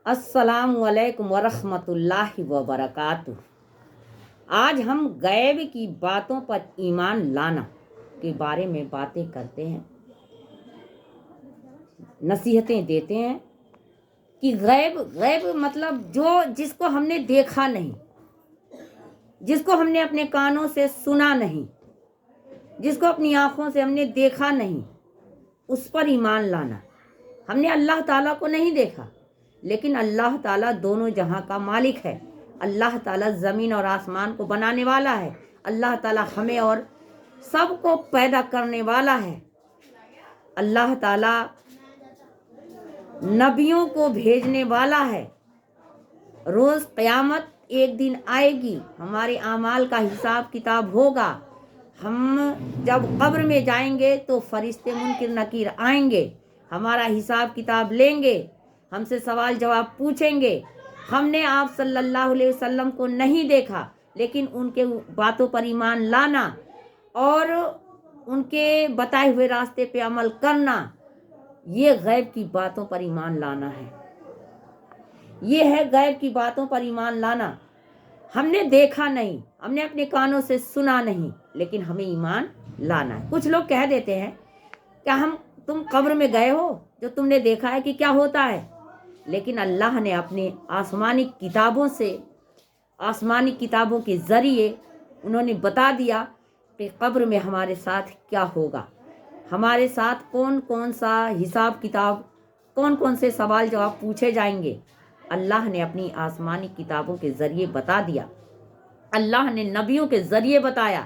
السلام علیکم ورحمۃ اللہ وبرکاتہ۔ آج ہم غیب کی باتوں پر ایمان لانا کے بارے میں باتیں کرتے ہیں، نصیحتیں دیتے ہیں کہ غیب مطلب جس کو ہم نے دیکھا نہیں، جس کو ہم نے اپنے کانوں سے سنا نہیں، جس کو اپنی آنکھوں سے ہم نے دیکھا نہیں، اس پر ایمان لانا۔ ہم نے اللہ تعالیٰ کو نہیں دیکھا، لیکن اللہ تعالیٰ دونوں جہاں کا مالک ہے، اللہ تعالیٰ زمین اور آسمان کو بنانے والا ہے، اللہ تعالیٰ ہمیں اور سب کو پیدا کرنے والا ہے، اللہ تعالیٰ نبیوں کو بھیجنے والا ہے۔ روز قیامت ایک دن آئے گی، ہمارے اعمال کا حساب کتاب ہوگا۔ ہم جب قبر میں جائیں گے تو فرشتے منکر نکیر آئیں گے، ہمارا حساب کتاب لیں گے، ہم سے سوال جواب پوچھیں گے۔ ہم نے آپ صلی اللہ علیہ وسلم کو نہیں دیکھا، لیکن ان کے باتوں پر ایمان لانا اور ان کے بتائے ہوئے راستے پہ عمل کرنا، یہ غیب کی باتوں پر ایمان لانا ہے۔ یہ ہے غیب کی باتوں پر ایمان لانا۔ ہم نے دیکھا نہیں، ہم نے اپنے کانوں سے سنا نہیں، لیکن ہمیں ایمان لانا ہے۔ کچھ لوگ کہہ دیتے ہیں کیا تم قبر میں گئے ہو، جو تم نے دیکھا ہے کہ کیا ہوتا ہے؟ لیکن اللہ نے اپنے آسمانی کتابوں کے ذریعے انہوں نے بتا دیا کہ قبر میں ہمارے ساتھ کیا ہوگا، ہمارے ساتھ کون کون سا حساب کتاب، کون کون سے سوال جواب پوچھے جائیں گے۔ اللہ نے اپنی آسمانی کتابوں کے ذریعے بتا دیا، اللہ نے نبیوں کے ذریعے بتایا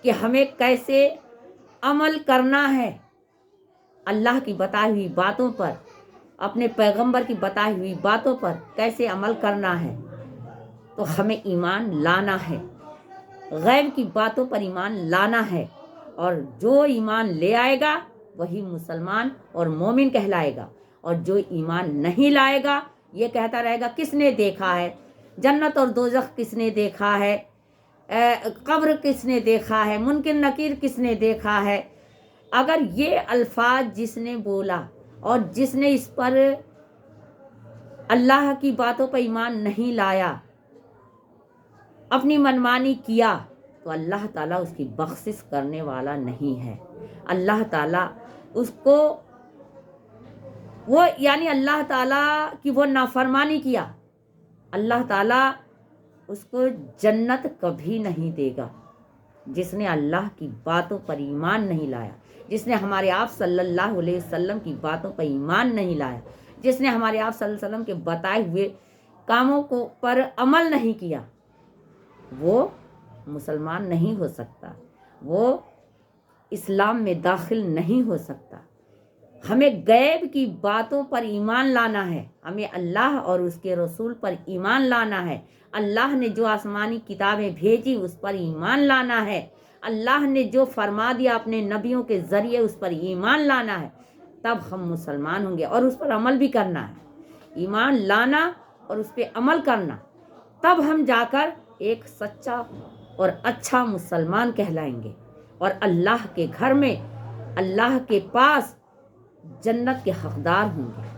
کہ ہمیں کیسے عمل کرنا ہے، اللہ کی بتائی ہوئی باتوں پر، اپنے پیغمبر کی بتائی ہوئی باتوں پر کیسے عمل کرنا ہے۔ تو ہمیں ایمان لانا ہے، غیب کی باتوں پر ایمان لانا ہے، اور جو ایمان لے آئے گا وہی مسلمان اور مومن کہلائے گا، اور جو ایمان نہیں لائے گا یہ کہتا رہے گا کس نے دیکھا ہے، جنت اور دوزخ کس نے دیکھا ہے، قبر کس نے دیکھا ہے، منکر نکیر کس نے دیکھا ہے۔ اگر یہ الفاظ جس نے بولا اور جس نے اس پر اللہ کی باتوں پر ایمان نہیں لایا، اپنی منمانی کیا، تو اللہ تعالیٰ اس کی بخشش کرنے والا نہیں ہے۔ اللہ تعالیٰ اس کو اللہ تعالیٰ کی وہ نافرمانی کیا، اللہ تعالیٰ اس کو جنت کبھی نہیں دے گا۔ جس نے اللہ کی باتوں پر ایمان نہیں لایا، جس نے ہمارے آپ صلی اللہ علیہ وسلم کی باتوں پر ایمان نہیں لایا، جس نے ہمارے آپ صلی اللہ علیہ وسلم کے بتائے ہوئے کاموں پر عمل نہیں کیا، وہ مسلمان نہیں ہو سکتا، وہ اسلام میں داخل نہیں ہو سکتا۔ ہمیں غیب کی باتوں پر ایمان لانا ہے، ہمیں اللہ اور اس کے رسول پر ایمان لانا ہے، اللہ نے جو آسمانی کتابیں بھیجی اس پر ایمان لانا ہے، اللہ نے جو فرما دیا اپنے نبیوں کے ذریعے اس پر ایمان لانا ہے، تب ہم مسلمان ہوں گے، اور اس پر عمل بھی کرنا ہے۔ ایمان لانا اور اس پہ عمل کرنا، تب ہم جا کر ایک سچا اور اچھا مسلمان کہلائیں گے، اور اللہ کے گھر میں، اللہ کے پاس جنت کے حقدار ہوں گے۔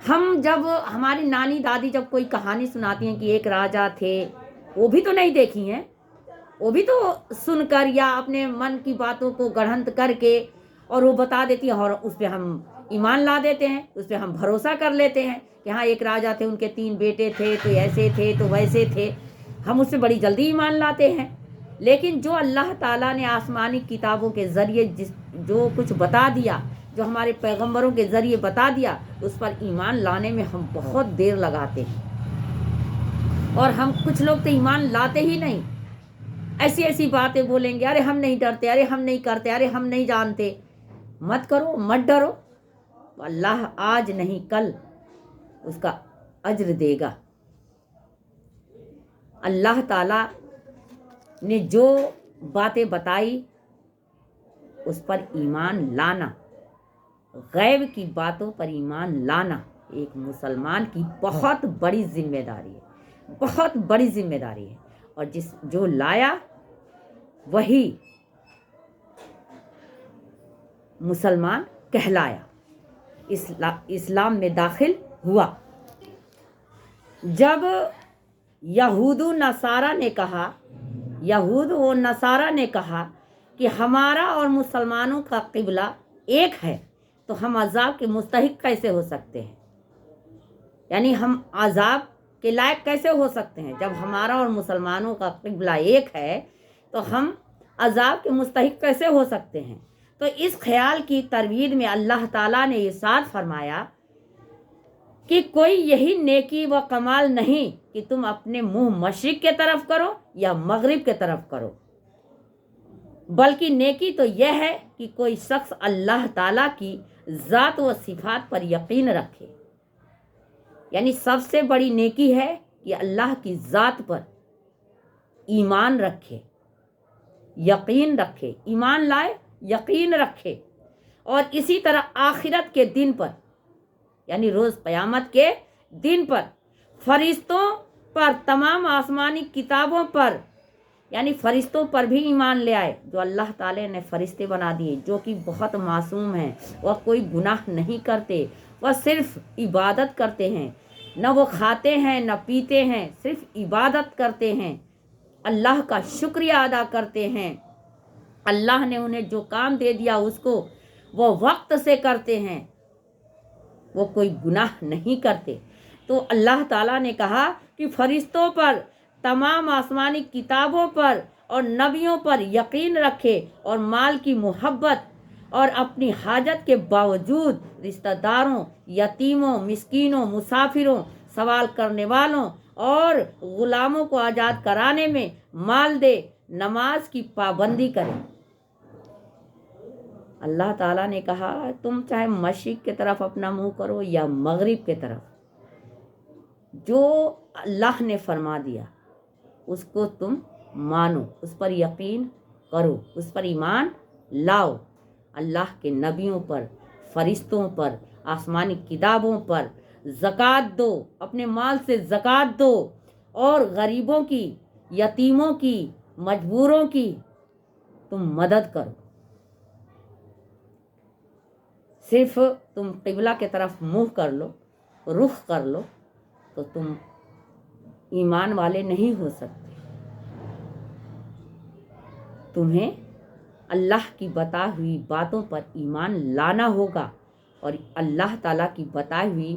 ہماری نانی دادی جب کوئی کہانی سناتی ہیں کہ ایک راجا تھے، وہ بھی تو نہیں دیکھی ہیں، وہ بھی تو سن کر یا اپنے من کی باتوں کو گڑھنت کر کے اور وہ بتا دیتی ہیں، اور اس پہ ہم ایمان لا دیتے ہیں، اس پہ ہم بھروسہ کر لیتے ہیں کہ ہاں ایک راجا تھے، ان کے 3 بیٹے تھے، تو ایسے تھے تو ویسے تھے، ہم اس سے بڑی جلدی ایمان لاتے ہیں۔ لیکن جو اللہ تعالیٰ نے آسمانی کتابوں کے ذریعے جو کچھ بتا دیا، جو ہمارے پیغمبروں کے ذریعے بتا دیا، اس پر ایمان لانے میں ہم بہت دیر لگاتے ہیں، اور ہم کچھ لوگ تو ایمان لاتے ہی نہیں، ایسی باتیں بولیں گے، ارے ہم نہیں ڈرتے، ارے ہم نہیں کرتے، ارے ہم نہیں جانتے۔ مت کرو، مت ڈرو، اللہ آج نہیں کل اس کا اجر دے گا۔ اللہ تعالیٰ نے جو باتیں بتائی اس پر ایمان لانا، غیب کی باتوں پر ایمان لانا ایک مسلمان کی بہت بڑی ذمہ داری ہے، بہت بڑی ذمہ داری ہے، اور جو لایا وہی مسلمان کہلایا۔ اسلام میں داخل ہوا۔ جب یہود و نصارہ نے کہا کہ ہمارا اور مسلمانوں کا قبلہ ایک ہے تو ہم عذاب کے مستحق کیسے ہو سکتے ہیں، یعنی ہم عذاب کے لائق کیسے ہو سکتے ہیں؟ جب ہمارا اور مسلمانوں کا قبلہ ایک ہے تو ہم عذاب کے مستحق کیسے ہو سکتے ہیں؟ تو اس خیال کی ترویج میں اللہ تعالیٰ نے ارشاد فرمایا کہ کوئی یہی نیکی و کمال نہیں کہ تم اپنے منہ مشرق کے طرف کرو یا مغرب کے طرف کرو، بلکہ نیکی تو یہ ہے کہ کوئی شخص اللہ تعالیٰ کی ذات و صفات پر یقین رکھے، یعنی سب سے بڑی نیکی ہے کہ اللہ کی ذات پر ایمان رکھے، یقین رکھے، ایمان لائے، یقین رکھے، اور اسی طرح آخرت کے دن پر، یعنی روز قیامت کے دن پر، فرشتوں پر، تمام آسمانی کتابوں پر، یعنی فرشتوں پر بھی ایمان لے آئے جو اللہ تعالی نے فرشتے بنا دیے، جو کہ بہت معصوم ہیں، وہ کوئی گناہ نہیں کرتے، وہ صرف عبادت کرتے ہیں، نہ وہ کھاتے ہیں نہ پیتے ہیں، صرف عبادت کرتے ہیں، اللہ کا شکریہ ادا کرتے ہیں، اللہ نے انہیں جو کام دے دیا اس کو وہ وقت سے کرتے ہیں، وہ کوئی گناہ نہیں کرتے۔ تو اللہ تعالیٰ نے کہا کہ فرشتوں پر، تمام آسمانی کتابوں پر اور نبیوں پر یقین رکھے، اور مال کی محبت اور اپنی حاجت کے باوجود رشتہ داروں، یتیموں، مسکینوں، مسافروں، سوال کرنے والوں اور غلاموں کو آزاد کرانے میں مال دے، نماز کی پابندی کرے۔ اللہ تعالیٰ نے کہا تم چاہے مشرق کی طرف اپنا منہ کرو یا مغرب کی طرف، جو اللہ نے فرما دیا اس کو تم مانو، اس پر یقین کرو، اس پر ایمان لاؤ، اللہ کے نبیوں پر، فرشتوں پر، آسمانی کتابوں پر، زکوٰۃ دو، اپنے مال سے زکوٰۃ دو، اور غریبوں کی، یتیموں کی، مجبوروں کی تم مدد کرو۔ صرف تم قبلہ کی طرف منہ کر لو، رخ کر لو تو تم ایمان والے نہیں ہو سکتے۔ تمہیں اللہ کی بتائی ہوئی باتوں پر ایمان لانا ہوگا اور اللہ تعالیٰ کی بتائی ہوئی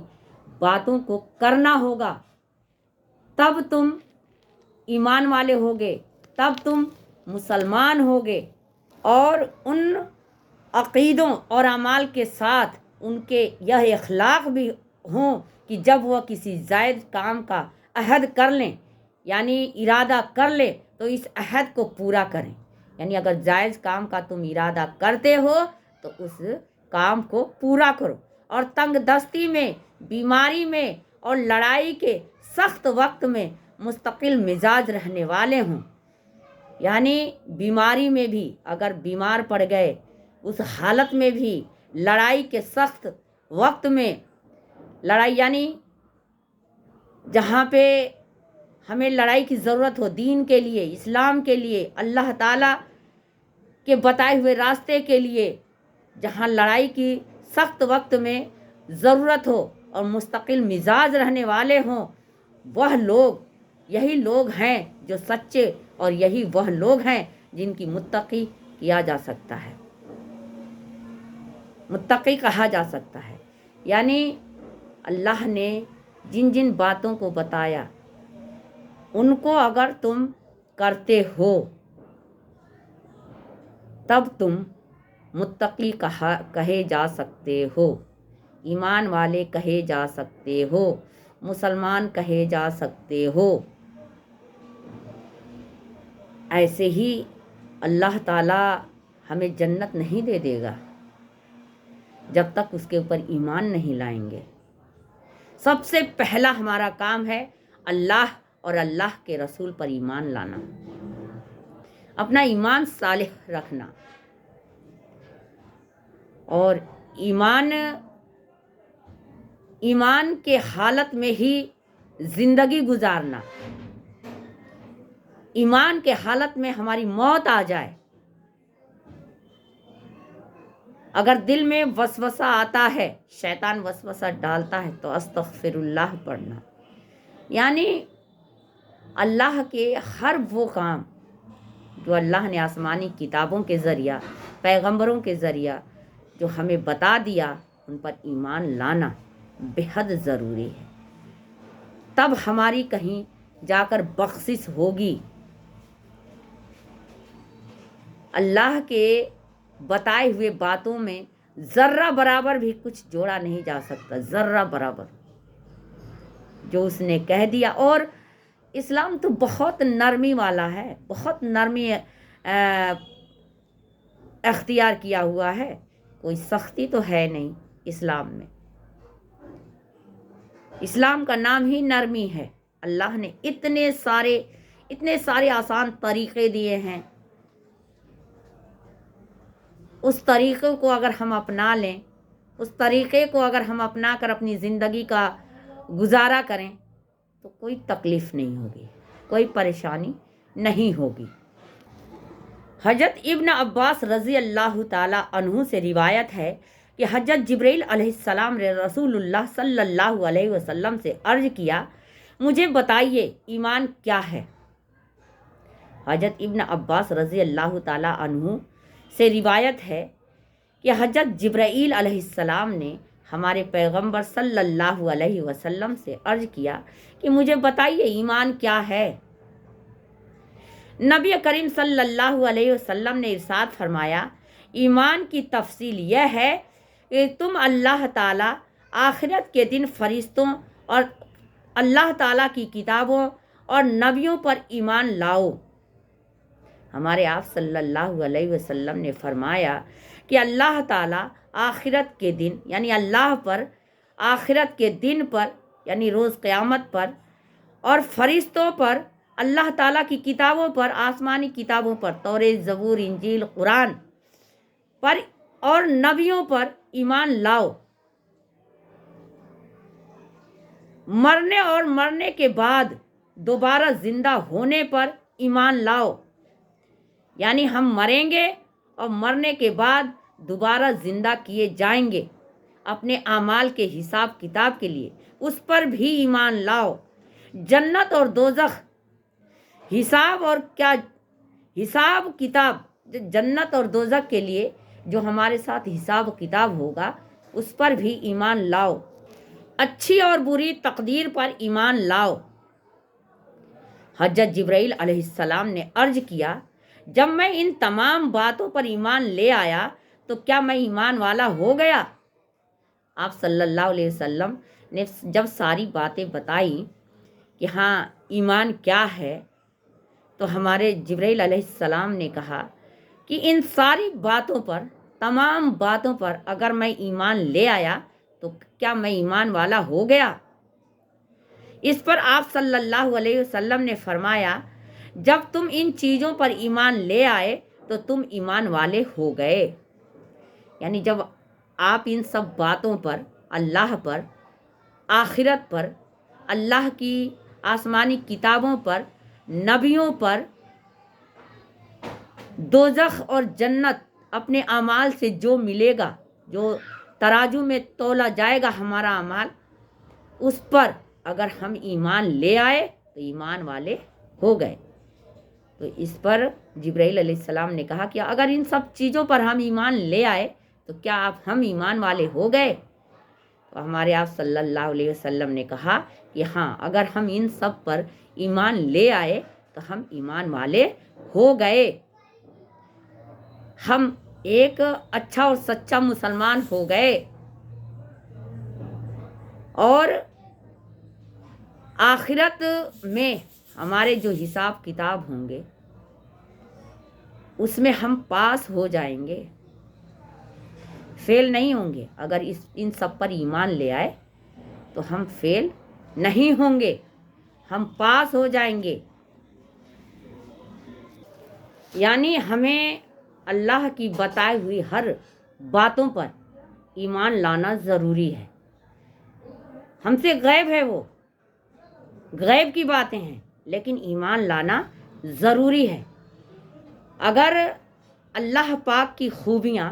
باتوں کو کرنا ہوگا، تب تم ایمان والے ہوگے، تب تم مسلمان ہوگے، اور ان عقیدوں اور اعمال کے ساتھ ان کے یہ اخلاق بھی ہوں کہ جب وہ کسی زائد کام کا عہد کر لیں، یعنی ارادہ کر لیں، تو اس عہد کو پورا کریں، یعنی اگر جائز کام کا تم ارادہ کرتے ہو تو اس کام کو پورا کرو، اور تنگ دستی میں، بیماری میں اور لڑائی کے سخت وقت میں مستقل مزاج رہنے والے ہوں، یعنی بیماری میں بھی اگر بیمار پڑ گئے، اس حالت میں بھی، لڑائی کے سخت وقت میں، لڑائی یعنی جہاں پہ ہمیں لڑائی کی ضرورت ہو دین کے لیے، اسلام کے لیے، اللہ تعالیٰ کے بتائے ہوئے راستے کے لیے، جہاں لڑائی کی سخت وقت میں ضرورت ہو اور مستقل مزاج رہنے والے ہوں، وہ لوگ، یہی لوگ ہیں جو سچے، اور یہی وہ لوگ ہیں جن کی متقی کیا جا سکتا ہے، متقی کہا جا سکتا ہے۔ یعنی اللہ نے جن جن باتوں کو بتایا ان کو اگر تم کرتے ہو تب تم متقی کہے جا سکتے ہو، ایمان والے کہے جا سکتے ہو، مسلمان کہے جا سکتے ہو۔ ایسے ہی اللہ تعالیٰ ہمیں جنت نہیں دے دے گا جب تک اس کے اوپر ایمان نہیں لائیں گے۔ سب سے پہلا ہمارا کام ہے اللہ اور اللہ کے رسول پر ایمان لانا، اپنا ایمان صالح رکھنا، اور ایمان کے حالت میں ہی زندگی گزارنا، ایمان کے حالت میں ہماری موت آ جائے اگر دل میں وسوسہ آتا ہے، شیطان وسوسہ ڈالتا ہے، تو استغفر اللہ پڑھنا، یعنی اللہ کے ہر وہ کام جو اللہ نے آسمانی کتابوں کے ذریعہ، پیغمبروں کے ذریعہ جو ہمیں بتا دیا، ان پر ایمان لانا بے حد ضروری ہے، تب ہماری کہیں جا کر بخشش ہوگی۔ اللہ کے بتائے ہوئے باتوں میں ذرہ برابر بھی کچھ جوڑا نہیں جا سکتا، ذرہ برابر جو اس نے کہہ دیا۔ اور اسلام تو بہت نرمی والا ہے، بہت نرمی اختیار کیا ہوا ہے، کوئی سختی تو ہے نہیں اسلام میں۔ اسلام کا نام ہی نرمی ہے۔ اللہ نے اتنے سارے آسان طریقے دیے ہیں، اس طریقے کو اگر ہم اپنا لیں، اس طریقے کو اگر ہم اپنا کر اپنی زندگی کا گزارا کریں تو کوئی تکلیف نہیں ہوگی، کوئی پریشانی نہیں ہوگی۔ حضرت ابن عباس رضی اللہ تعالی عنہ سے روایت ہے کہ حضرت جبرائیل علیہ السلام نے رسول اللہ صلی اللہ علیہ وسلم سے عرض کیا، مجھے بتائیے ایمان کیا ہے؟ حضرت ابن عباس رضی اللہ تعالی عنہ سے روایت ہے کہ حضرت جبرائیل علیہ السلام نے ہمارے پیغمبر صلی اللہ علیہ وسلم سے عرض کیا کہ مجھے بتائیے ایمان کیا ہے؟ نبی کریم صلی اللہ علیہ وسلم نے ارشاد فرمایا، ایمان کی تفصیل یہ ہے کہ تم اللہ تعالیٰ، آخرت کے دن، فرشتوں اور اللہ تعالیٰ کی کتابوں اور نبیوں پر ایمان لاؤ۔ ہمارے آپ صلی اللہ علیہ وسلم نے فرمایا کہ اللہ تعالیٰ آخرت کے دن، یعنی اللہ پر، آخرت کے دن پر یعنی روز قیامت پر، اور فرشتوں پر، اللہ تعالیٰ کی کتابوں پر، آسمانی کتابوں پر، توریت، زبور، انجیل، قرآن پر اور نبیوں پر ایمان لاؤ۔ مرنے اور مرنے کے بعد دوبارہ زندہ ہونے پر ایمان لاؤ، یعنی ہم مریں گے اور مرنے کے بعد دوبارہ زندہ کیے جائیں گے اپنے اعمال کے حساب کتاب کے لیے، اس پر بھی ایمان لاؤ۔ جنت اور دوزخ، حساب اور کیا حساب کتاب، جنت اور دوزخ کے لیے جو ہمارے ساتھ حساب کتاب ہوگا اس پر بھی ایمان لاؤ۔ اچھی اور بری تقدیر پر ایمان لاؤ۔ حضرت جبرائیل علیہ السلام نے عرض کیا، جب میں ان تمام باتوں پر ایمان لے آیا تو کیا میں ایمان والا ہو گیا؟ آپ صلی اللہ علیہ وسلم نے جب ساری باتیں بتائی کہ ہاں ایمان کیا ہے، تو ہمارے جبرائیل علیہ السلام نے کہا کہ ان ساری باتوں پر، تمام باتوں پر اگر میں ایمان لے آیا تو کیا میں ایمان والا ہو گیا؟ اس پر آپ صلی اللہ علیہ وسلم نے فرمایا، جب تم ان چیزوں پر ایمان لے آئے تو تم ایمان والے ہو گئے۔ یعنی جب آپ ان سب باتوں پر، اللہ پر، آخرت پر، اللہ کی آسمانی کتابوں پر، نبیوں پر، دوزخ اور جنت، اپنے اعمال سے جو ملے گا، جو ترازو میں تولا جائے گا ہمارا اعمال، اس پر اگر ہم ایمان لے آئے تو ایمان والے ہو گئے۔ تو اس پر جبرائیل علیہ السلام نے کہا کہ اگر ان سب چیزوں پر ہم ایمان لے آئے تو کیا ہم ایمان والے ہو گئے؟ تو ہمارے آپ صلی اللہ علیہ وسلم نے کہا کہ ہاں، اگر ہم ان سب پر ایمان لے آئے تو ہم ایمان والے ہو گئے، ہم ایک اچھا اور سچا مسلمان ہو گئے۔ اور آخرت میں ہمارے جو حساب کتاب ہوں گے اس میں ہم پاس ہو جائیں گے، فیل نہیں ہوں گے۔ اگر ان سب پر ایمان لے آئے تو ہم فیل نہیں ہوں گے، ہم پاس ہو جائیں گے۔ یعنی ہمیں اللہ کی بتائی ہوئی ہر باتوں پر ایمان لانا ضروری ہے۔ ہم سے غیب ہے، وہ غیب کی باتیں ہیں، لیکن ایمان لانا ضروری ہے۔ اگر اللہ پاک کی خوبیاں